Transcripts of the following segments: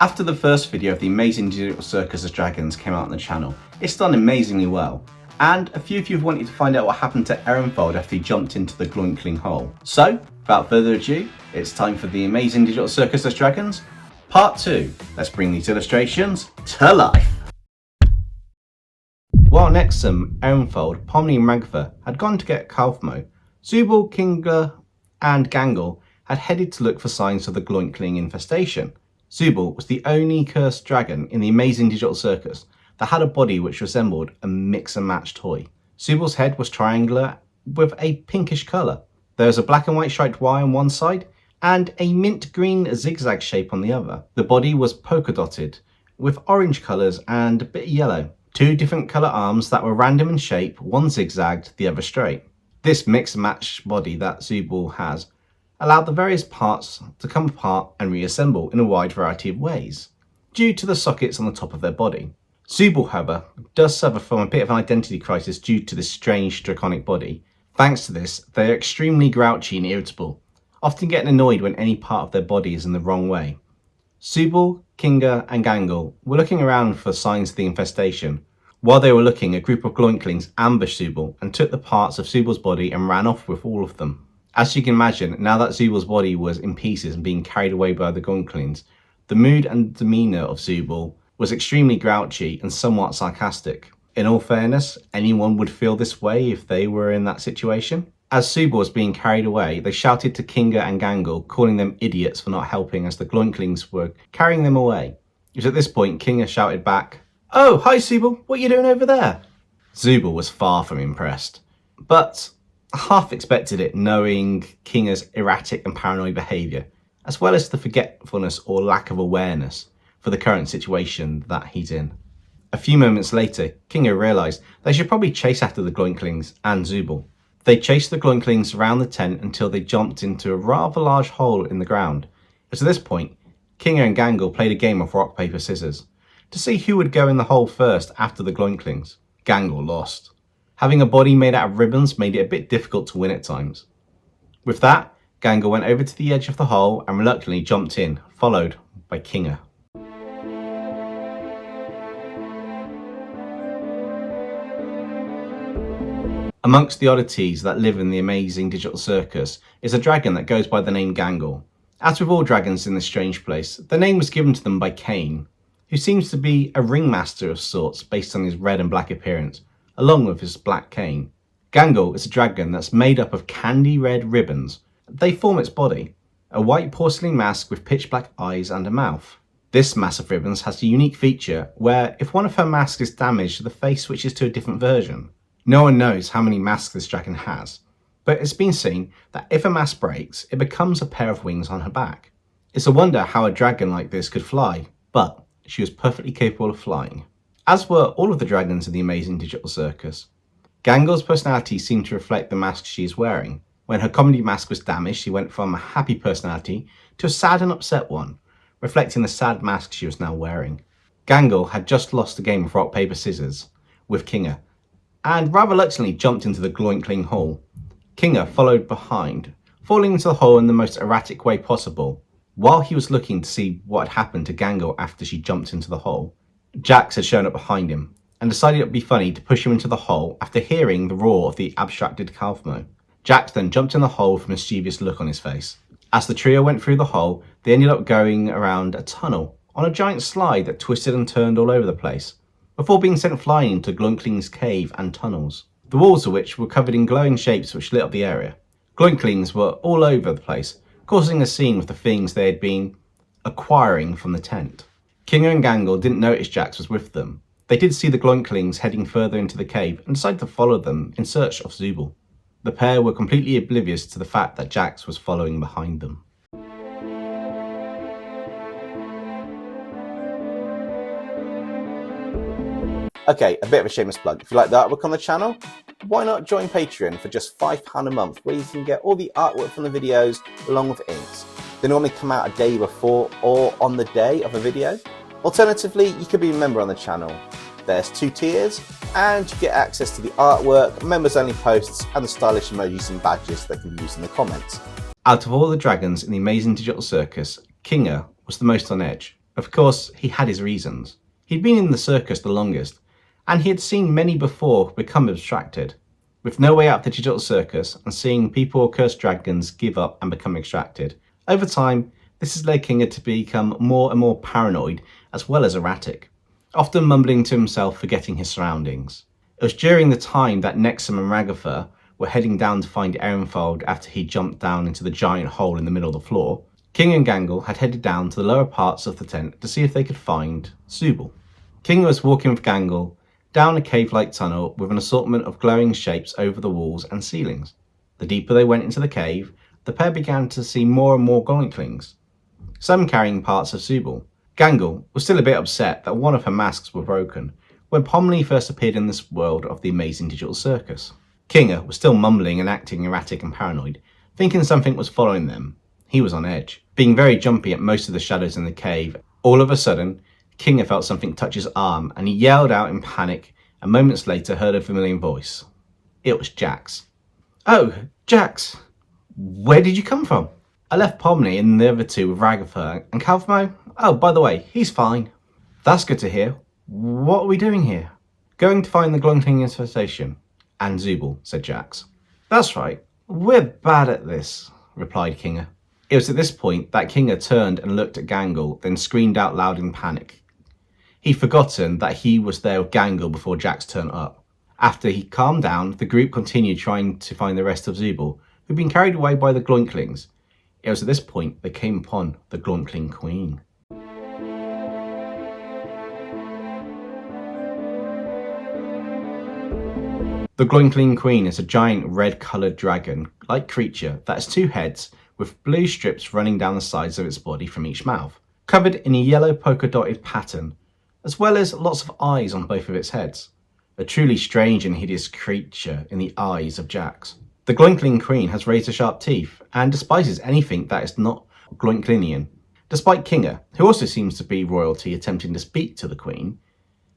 After the first video of the Amazing Digital Circus as Dragons came out on the channel, it's done amazingly well. And a few of you have wanted to find out what happened to Erronfold after he jumped into the Gloinkling hole. So, without further ado, it's time for the Amazing Digital Circus as Dragons, Part 2. Let's bring these illustrations to life. While Nexum, Erronfold, Pomni and Magtha had gone to get Kaufmo, Zooble, Kinga and Gangle had headed to look for signs of the Gloinkling infestation. Zooble was the only cursed dragon in the Amazing Digital Circus that had a body which resembled a mix and match toy. Zooble's head was triangular with a pinkish colour. There was a black and white striped Y on one side and a mint green zigzag shape on the other. The body was polka dotted with orange colours and a bit of yellow. Two different colour arms that were random in shape, one zigzagged, the other straight. This mix and match body that Zooble has allowed the various parts to come apart and reassemble in a wide variety of ways, due to the sockets on the top of their body. Zooble, however, does suffer from a bit of an identity crisis due to this strange draconic body. Thanks to this, they are extremely grouchy and irritable, often getting annoyed when any part of their body is in the wrong way. Zooble, Kinga and Gangle were looking around for signs of the infestation. While they were looking, a group of Gloinklings ambushed Zooble and took the parts of Zooble's body and ran off with all of them. As you can imagine, now that Zooble's body was in pieces and being carried away by the Gloinklings, the mood and demeanour of Zooble was extremely grouchy and somewhat sarcastic. In all fairness, anyone would feel this way if they were in that situation. As Zooble was being carried away, they shouted to Kinga and Gangle, calling them idiots for not helping as the Gloinklings were carrying them away. It was at this point Kinga shouted back, "Oh, hi Zooble, what are you doing over there?" Zooble was far from impressed, but half expected it, knowing Kinga's erratic and paranoid behaviour, as well as the forgetfulness or lack of awareness for the current situation that he's in. A few moments later, Kinga realised they should probably chase after the Gloinklings and Zooble. They chased the Gloinklings around the tent until they jumped into a rather large hole in the ground. At this point, Kinga and Gangle played a game of rock, paper, scissors to see who would go in the hole first after the Gloinklings. Gangle lost. Having a body made out of ribbons made it a bit difficult to win at times. With that, Gangle went over to the edge of the hole and reluctantly jumped in, followed by Kinga. Amongst the oddities that live in the Amazing Digital Circus is a dragon that goes by the name Gangle. As with all dragons in this strange place, the name was given to them by Cain, who seems to be a ringmaster of sorts based on his red and black appearance, along with his black cane. Gangle is a dragon that's made up of candy red ribbons. They form its body, a white porcelain mask with pitch black eyes and a mouth. This mass of ribbons has a unique feature where if one of her masks is damaged, the face switches to a different version. No one knows how many masks this dragon has, but it's been seen that if a mask breaks, it becomes a pair of wings on her back. It's a wonder how a dragon like this could fly, but she was perfectly capable of flying, as were all of the dragons in the Amazing Digital Circus. Gangle's personality seemed to reflect the mask she is wearing. When her comedy mask was damaged, she went from a happy personality to a sad and upset one, reflecting the sad mask she was now wearing. Gangle had just lost the game of rock, paper, scissors with Kinga, and rather reluctantly jumped into the Gloinkling hole. Kinga followed behind, falling into the hole in the most erratic way possible. While he was looking to see what had happened to Gangle after she jumped into the hole, Jax had shown up behind him and decided it would be funny to push him into the hole after hearing the roar of the abstracted Kaufmo. Jax then jumped in the hole with a mischievous look on his face. As the trio went through the hole, they ended up going around a tunnel on a giant slide that twisted and turned all over the place, before being sent flying into Gloinkling's cave and tunnels, the walls of which were covered in glowing shapes which lit up the area. Gloinklings were all over the place, causing a scene with the things they had been acquiring from the tent. Kinga and Gangle didn't notice Jax was with them. They did see the Gloinklings heading further into the cave and decided to follow them in search of Zooble. The pair were completely oblivious to the fact that Jax was following behind them. Okay, a bit of a shameless plug. If you like the artwork on the channel, why not join Patreon for just £5 a month, where you can get all the artwork from the videos along with inks. They normally come out a day before or on the day of a video. Alternatively, you could be a member on the channel. There's 2 tiers, and you get access to the artwork, members only posts, and the stylish emojis and badges that can be used in the comments. Out of all the dragons in the Amazing Digital Circus, Kinga was the most on edge. Of course, he had his reasons. He'd been in the circus the longest, and he had seen many before become abstracted. With no way out of the digital circus, and seeing people or cursed dragons give up and become extracted, over time, this has led Kinga to become more and more paranoid as well as erratic, often mumbling to himself, forgetting his surroundings. It was during the time that Nexum and Raghafer were heading down to find Erronfold after he jumped down into the giant hole in the middle of the floor. King and Gangle had headed down to the lower parts of the tent to see if they could find Zooble. King was walking with Gangle down a cave-like tunnel with an assortment of glowing shapes over the walls and ceilings. The deeper they went into the cave, the pair began to see more and more Gloinklings, some carrying parts of Zooble. Gangle was still a bit upset that one of her masks were broken when Pomni first appeared in this world of the Amazing Digital Circus. Kinga was still mumbling and acting erratic and paranoid, thinking something was following them. He was on edge, being very jumpy at most of the shadows in the cave. All of a sudden, Kinga felt something touch his arm and he yelled out in panic, and moments later heard a familiar voice. It was Jax. "Oh, Jax, where did you come from?" "I left Pomni and the other two with Raghafer and Kaufmo. Oh, by the way, he's fine." "That's good to hear. What are we doing here?" "Going to find the Gloinkling infestation and Zooble," said Jax. "That's right. We're bad at this," replied Kinga. It was at this point that Kinga turned and looked at Gangle, then screamed out loud in panic. He'd forgotten that he was there with Gangle before Jax turned up. After he calmed down, the group continued trying to find the rest of Zooble, who'd been carried away by the Gloinklings. It was at this point they came upon the Gloinkling Queen. The Gloinkling Queen is a giant red-coloured dragon-like creature that has two heads with blue strips running down the sides of its body from each mouth, covered in a yellow polka-dotted pattern, as well as lots of eyes on both of its heads. A truly strange and hideous creature in the eyes of Jax. The Gloinkling Queen has razor-sharp teeth and despises anything that is not Gloinklingian. Despite Kinga, who also seems to be royalty, attempting to speak to the Queen,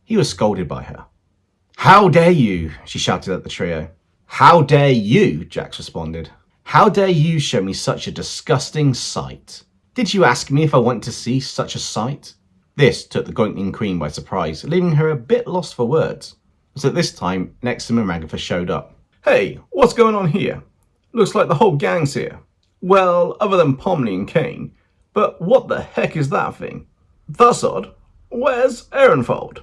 he was scolded by her. "How dare you?" she shouted at the trio. "How dare you?" Jax responded. "How dare you show me such a disgusting sight? Did you ask me if I want to see such a sight?" This took the Gloinkling Queen by surprise, leaving her a bit lost for words. It was at this time Nexum and Raghafer showed up. "Hey, what's going on here? Looks like the whole gang's here. Well, other than Pomni and Kane. But what the heck is that thing? That's odd. Where's Erronfold?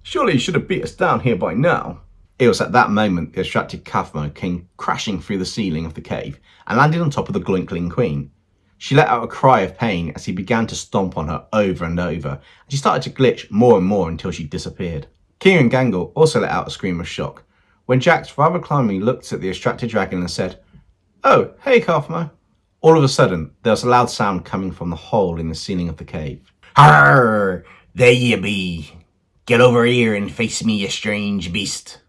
Surely he should have beat us down here by now." It was at that moment the distracted Kaufmo came crashing through the ceiling of the cave and landed on top of the Gloinkling Queen. She let out a cry of pain as he began to stomp on her over and over, and she started to glitch more and more until she disappeared. King and Gangle also let out a scream of shock, when Jax rather calmly looked at the distracted dragon and said, "Oh, hey Kaufmo." All of a sudden, there was a loud sound coming from the hole in the ceiling of the cave. "Arr! There you be. Get over here and face me, you strange beast."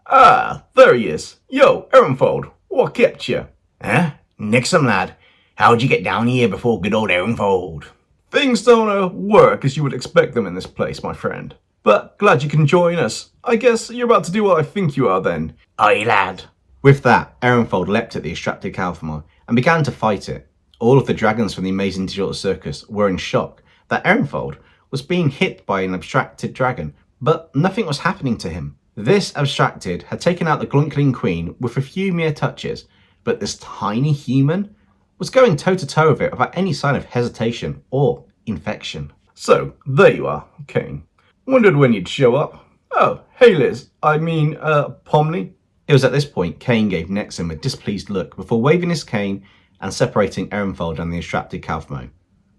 "Ah, there he is. Yo, Erronfold, what kept you?" "Huh? Nixon, lad. How'd you get down here before good old Erronfold?" "Things don't work as you would expect them in this place, my friend. But glad you can join us. I guess you're about to do what I think you are then." "Aye, lad." With that, Erronfold leapt at the distracted Kaufmo and began to fight it. All of the dragons from the Amazing Digital Circus were in shock that Erronfold was being hit by an abstracted dragon, but nothing was happening to him. This abstracted had taken out the Gloinkling Queen with a few mere touches, but this tiny human was going toe-to-toe with it without any sign of hesitation or infection. "So, there you are, Kane. Wondered when you'd show up. Oh, hey Liz, Pomni." It was at this point Kane gave Nexum a displeased look before waving his cane and separating Erronfold and the distracted Kaufmo.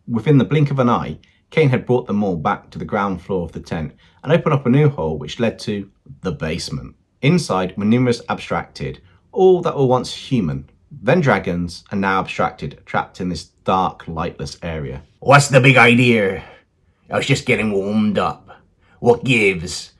Within the blink of an eye, Kane had brought them all back to the ground floor of the tent and opened up a new hole which led to the basement. Inside were numerous abstracted, all that were once human, then dragons, and now abstracted, trapped in this dark, lightless area. "What's the big idea? I was just getting warmed up. What gives?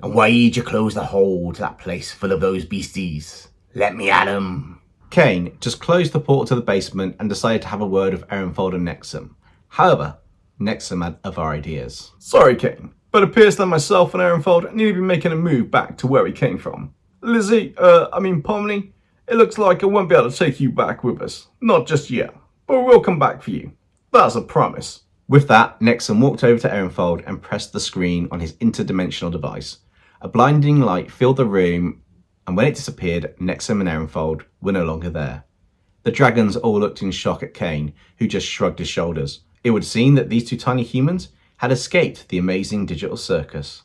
And why'd you close the hole to that place full of those beasties? Let me at 'em." Kane just closed the portal to the basement and decided to have a word with Erronfold and Nexum. However, Nexum had other ideas. "Sorry, Kane, but it appears that myself and Erronfold need to be making a move back to where we came from. Pomni, it looks like I won't be able to take you back with us. Not just yet, but we'll come back for you. That's a promise." With that, Nexum walked over to Erronfold and pressed the screen on his interdimensional device. A blinding light filled the room, and when it disappeared, Nexum and Erronfold were no longer there. The dragons all looked in shock at Kane, who just shrugged his shoulders. It would seem that these two tiny humans had escaped the Amazing Digital Circus.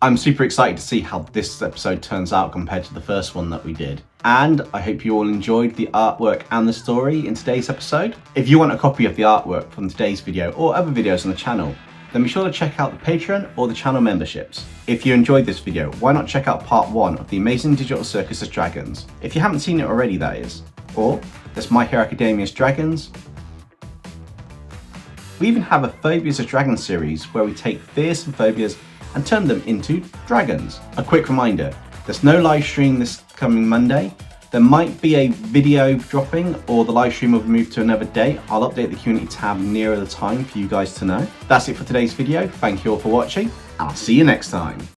I'm super excited to see how this episode turns out compared to the first one that we did. And I hope you all enjoyed the artwork and the story in today's episode. If you want a copy of the artwork from today's video or other videos on the channel, then be sure to check out the Patreon or the channel memberships. If you enjoyed this video, why not check out part 1 of the Amazing Digital Circus as Dragons? If you haven't seen it already, that is. Or there's My Hero Academia's Dragons. We even have a Phobias as Dragons series where we take fears and phobias and turn them into dragons. A quick reminder, there's no live stream this coming Monday. There might be a video dropping, or the live stream will move to another date. I'll update the community tab nearer the time for you guys to know. That's it for today's video. Thank you all for watching, and I'll see you next time.